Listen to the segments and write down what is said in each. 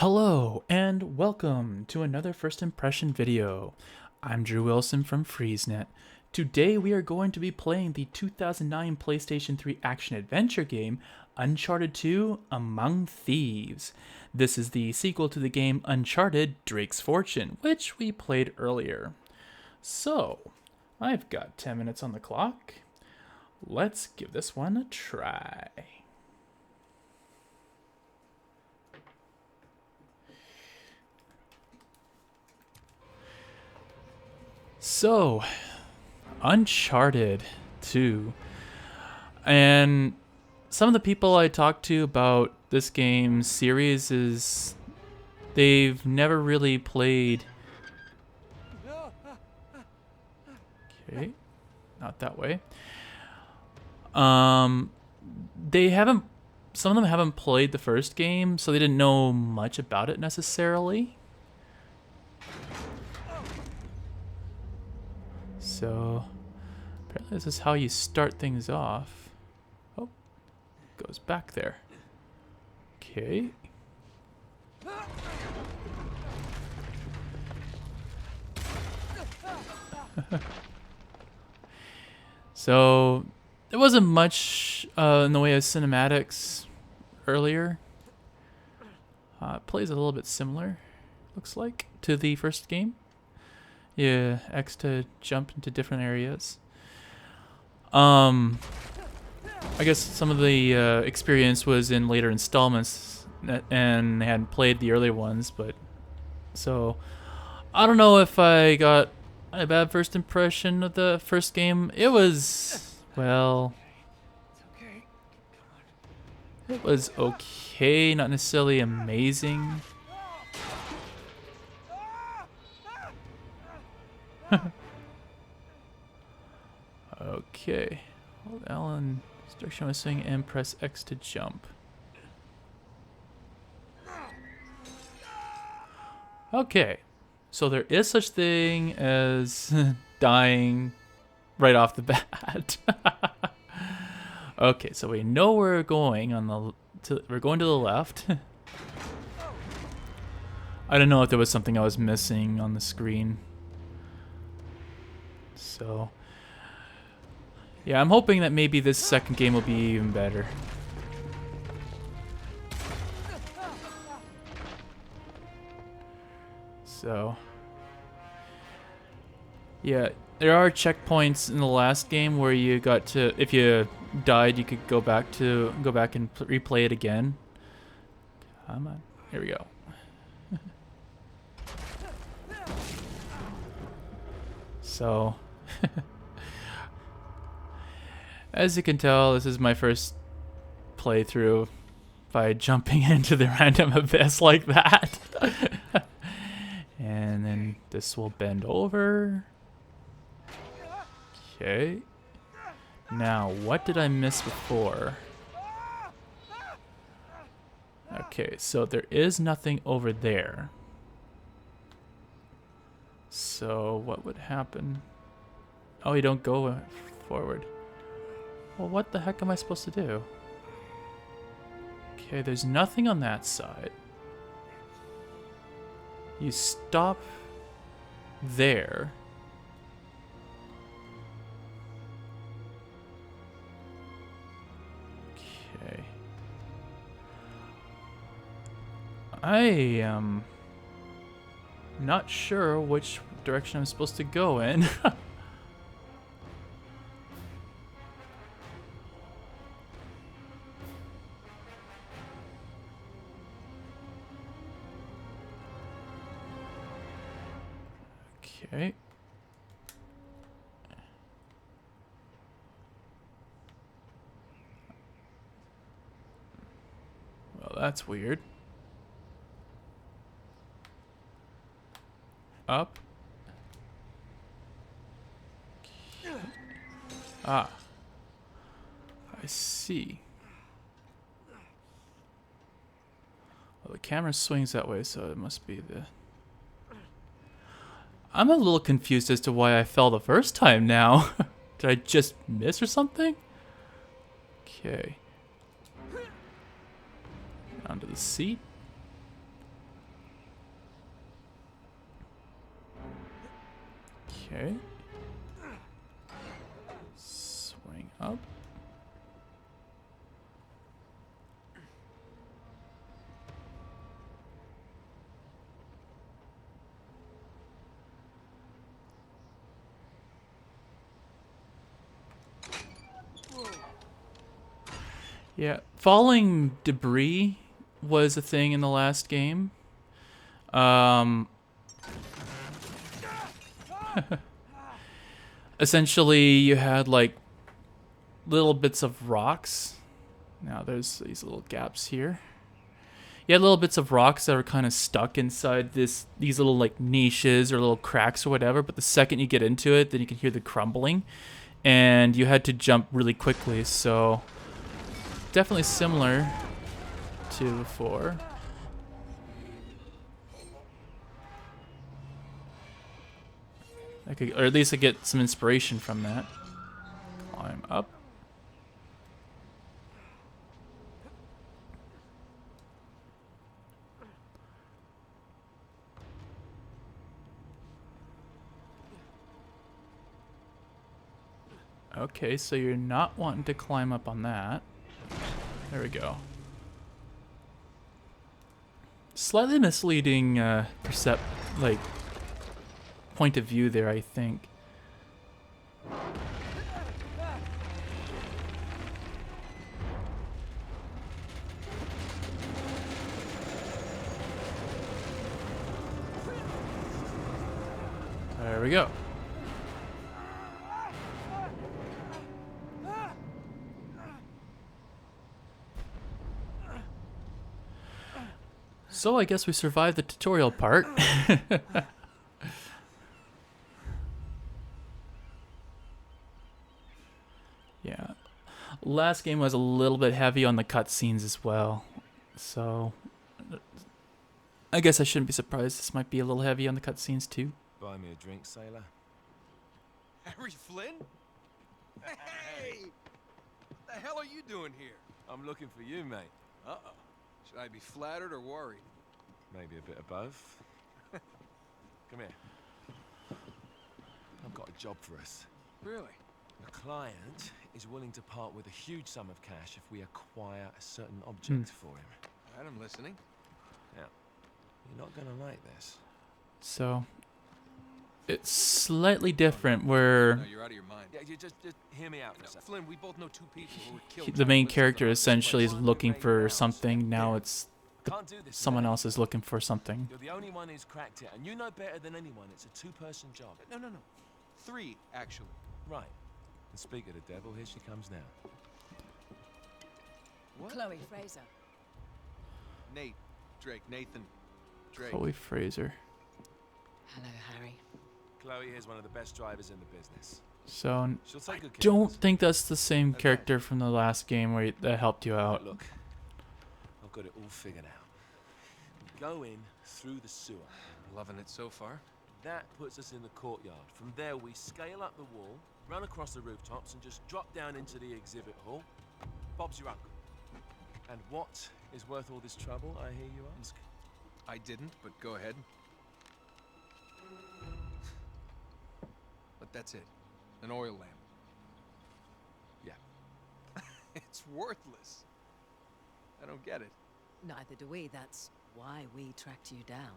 Hello and welcome to another first impression video. I'm Drew Wilson from FreezeNet. Today we are going to be playing the 2009 PlayStation 3 action-adventure game Uncharted 2 Among Thieves. This is the sequel to the game Uncharted Drake's Fortune, which we played earlier. So, I've got 10 minutes on the clock. Let's give this one a try. So, Uncharted 2. And some of the people I talked to about this game series is they've never really played. Okay, not that way. They haven't. Some of them haven't played the first game, so they didn't know much about it necessarily. So, apparently this is how you start things off. Oh, goes back there. Okay. So, there wasn't much in the way of cinematics earlier. It plays a little bit similar, looks like, to the first game. Yeah, X to jump into different areas. I guess some of the experience was in later installments, and they hadn't played the earlier ones, but so I don't know if I got a bad first impression of the first game. It was, well, it was okay, not necessarily amazing. Okay. Hold L and direction was swing and press X to jump. Okay. So there is such thing as dying right off the bat. Okay, so we know we're going on we're going to the left. I don't know if there was something I was missing on the screen. So yeah, I'm hoping that maybe this second game will be even better. So yeah, there are checkpoints in the last game where you got to, if you died, you could go back and replay it again. Come on, here we go. So, as you can tell, this is my first playthrough by jumping into the random abyss like that. And then this will bend over. Okay. Now, what did I miss before? Okay, so there is nothing over there. So, what would happen? Oh, you don't go forward. Well, what the heck am I supposed to do? Okay, there's nothing on that side. You stop there. Okay. I am not sure which direction I'm supposed to go in. Okay. Well, that's weird. Up. Okay. Ah. I see. Well, the camera swings that way, so it must be the... I'm a little confused as to why I fell the first time now. Did I just miss or something? Okay. Onto the seat. Okay. Swing up. Yeah, falling debris was a thing in the last game. Essentially, you had like little bits of rocks. Now there's these little gaps here. You had little bits of rocks that were kind of stuck inside these little like niches or little cracks or whatever. But the second you get into it, then you can hear the crumbling, and you had to jump really quickly. So definitely similar to before. I could, or at least I get some inspiration from that. Climb up. Okay, so you're not wanting to climb up on that. There we go. Slightly misleading point of view there, I think. There we go. So I guess we survived the tutorial part. Yeah. Last game was a little bit heavy on the cutscenes as well. So I guess I shouldn't be surprised this might be a little heavy on the cutscenes too. Buy me a drink, sailor. Harry Flynn? Hey! What the hell are you doing here? I'm looking for you, mate. Uh-oh. Should I be flattered or worried? Maybe a bit of both. Come here. I've got a job for us. Really? The client is willing to part with a huge sum of cash if we acquire a certain object for him. All right, I'm listening. Now, you're not gonna like this. So it's slightly different where No, you're out of your mind. Yeah, you just hear me out for a second. Flynn, we both know two people who were killed. the main trying to character live something essentially is like this looking place. for something. Now it's Can't do this. someone without else is looking for something. You're the only one who's cracked it, and you know better than anyone. It's a two-person job. No. Three, actually. Right. And speak of the devil, here she comes now. What? Chloe Fraser. Nathan Drake. Chloe Fraser. Hello, Harry. Chloe is one of the best drivers in the business. So She'll take good care of don't us. think that's the same Okay. character from the last game where that helped you out. Look, I've got it all figured out. We go in through the sewer. Loving it so far. That puts us in the courtyard. From there, we scale up the wall, run across the rooftops, and just drop down into the exhibit hall. Bob's your uncle. And what is worth all this trouble, I hear you ask? I didn't, but go ahead. But that's it. An oil lamp. Yeah. It's worthless. I don't get it. Neither do we. That's why we tracked you down.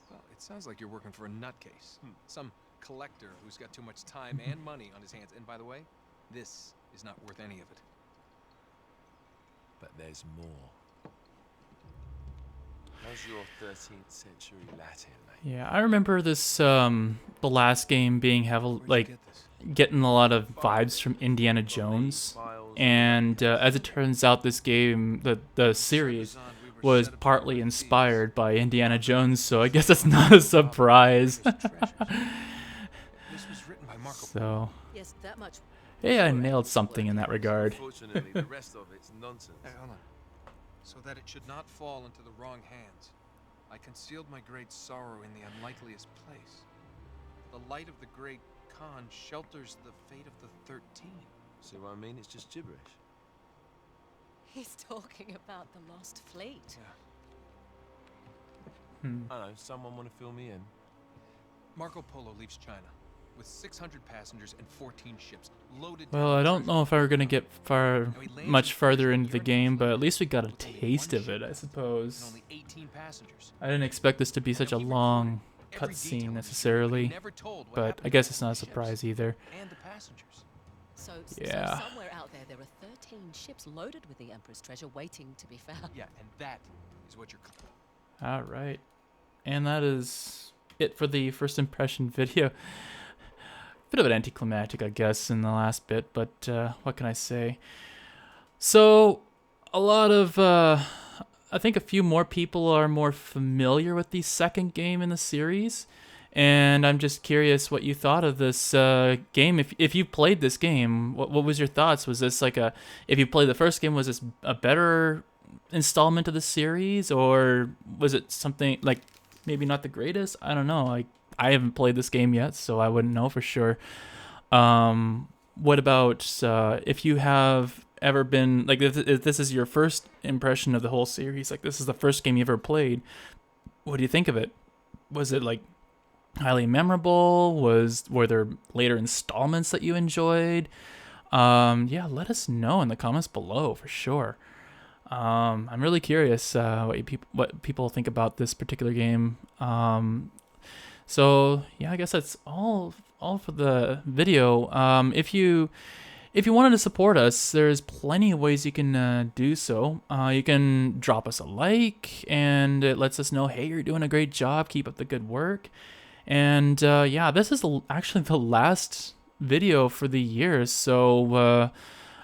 Well, it sounds like you're working for a nutcase. Some collector who's got too much time and money on his hands. And by the way, this is not worth any of it. But there's more. How's your 13th century Latin, mate? Yeah, I remember this the last game being Where'd you like get this? getting a lot of vibes from Indiana Jones, and as it turns out, this game, the series, was partly inspired by Indiana Jones. So I guess that's not a surprise. This was written by Marco. So Yes, that much. hey, I nailed something in that regard. Unfortunately, the rest of it's nonsense. Hey, hold on. So that it should not fall into the wrong hands, I concealed my great sorrow in the unlikeliest place. The light of the great Khan shelters the fate of the 13. See what I mean? It's just gibberish. He's talking about the lost fleet. Yeah. Hmm. I know, someone want to fill me in? Marco Polo leaves China with 600 passengers and 14 ships loaded. Well, I don't know if we're gonna get much further into the game, but at least we got a taste of it, I suppose. Only 18 passengers. I didn't expect this to be such a long cutscene necessarily, but I guess it's not a surprise either. And the passengers. So Yeah. somewhere out there, there are 13 ships loaded with the Emperor's treasure waiting to be found. Yeah, and that is what you're. All right, and that is it for the first impression video. Bit of an anticlimactic, I guess, in the last bit, but what can I say? So, a lot of, I think a few more people are more familiar with the second game in the series, and I'm just curious what you thought of this game. If you played this game, what was your thoughts? Was this like if you played the first game, was this a better installment of the series, or was it something like maybe not the greatest? I don't know. I haven't played this game yet, so I wouldn't know for sure. What about if you have ever been, like, if this is your first impression of the whole series, like this is the first game you ever played, what do you think of it? Was it like highly memorable? Were there later installments that you enjoyed? Yeah, let us know in the comments below for sure. I'm really curious what people think about this particular game. So yeah, I guess that's all for the video. If you wanted to support us, there's plenty of ways you can do so. You can drop us a like, and it lets us know, hey, you're doing a great job. Keep up the good work. And yeah, this is actually the last video for the year. So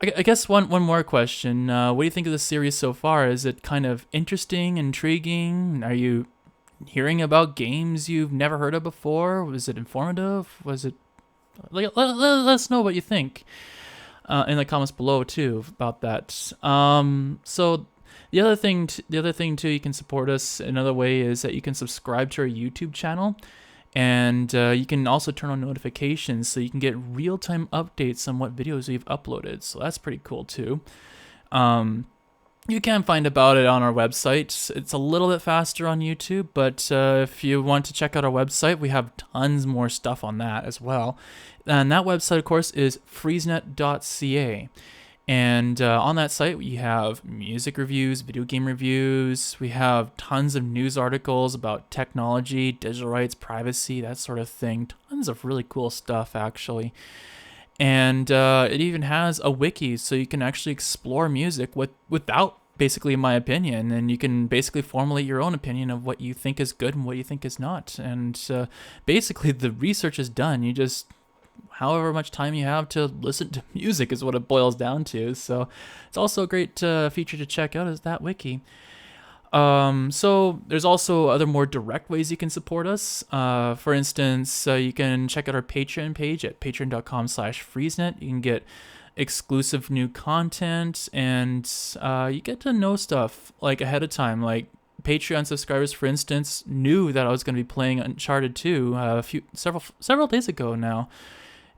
I guess one more question. What do you think of the series so far? Is it kind of interesting, intriguing? Are you hearing about games you've never heard of before? Was it informative? Was it let us know what you think in the comments below too about that. So the other thing too, you can support us another way is that you can subscribe to our YouTube channel, and you can also turn on notifications so you can get real-time updates on what videos we've uploaded. So that's pretty cool too. You can find about it on our website. It's a little bit faster on YouTube, but if you want to check out our website, we have tons more stuff on that as well. And that website, of course, is freezenet.ca. And on that site, we have music reviews, video game reviews. We have tons of news articles about technology, digital rights, privacy, that sort of thing. Tons of really cool stuff, actually. And it even has a wiki, so you can actually explore music without basically my opinion, and you can basically formulate your own opinion of what you think is good and what you think is not. And basically, the research is done. You just, however much time you have to listen to music is what it boils down to. So it's also a great feature to check out, is that wiki. So there's also other more direct ways you can support us. For instance, you can check out our Patreon page at patreon.com/freezenet. You can get exclusive new content, and you get to know stuff like ahead of time. Like Patreon subscribers, for instance, knew that I was going to be playing Uncharted 2 several days ago now.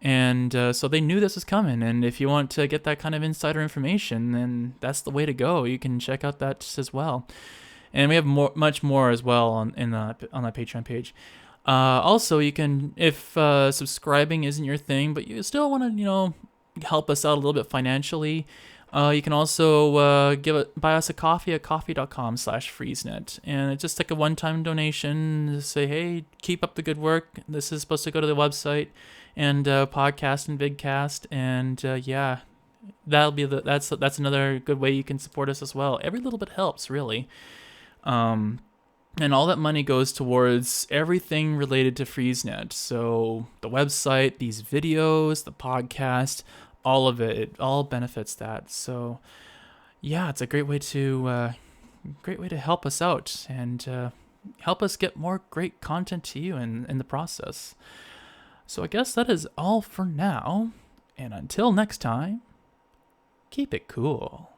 And so they knew this was coming. And if you want to get that kind of insider information, then that's the way to go. You can check out that as well. And we have much more as well on that Patreon page. Also, you can, if subscribing isn't your thing, but you still want to, help us out a little bit financially, you can also buy us a coffee at coffee.com/freezenet. And it's just like a one-time donation to say, hey, keep up the good work. This is supposed to go to the website and podcast and vidcast. And yeah, that's another good way you can support us as well. Every little bit helps, really. And all that money goes towards everything related to FreezeNet. So the website, these videos, the podcast, all of it all benefits that. So yeah, it's a great way to help us out and help us get more great content to you in the process. So I guess that is all for now. And until next time, keep it cool.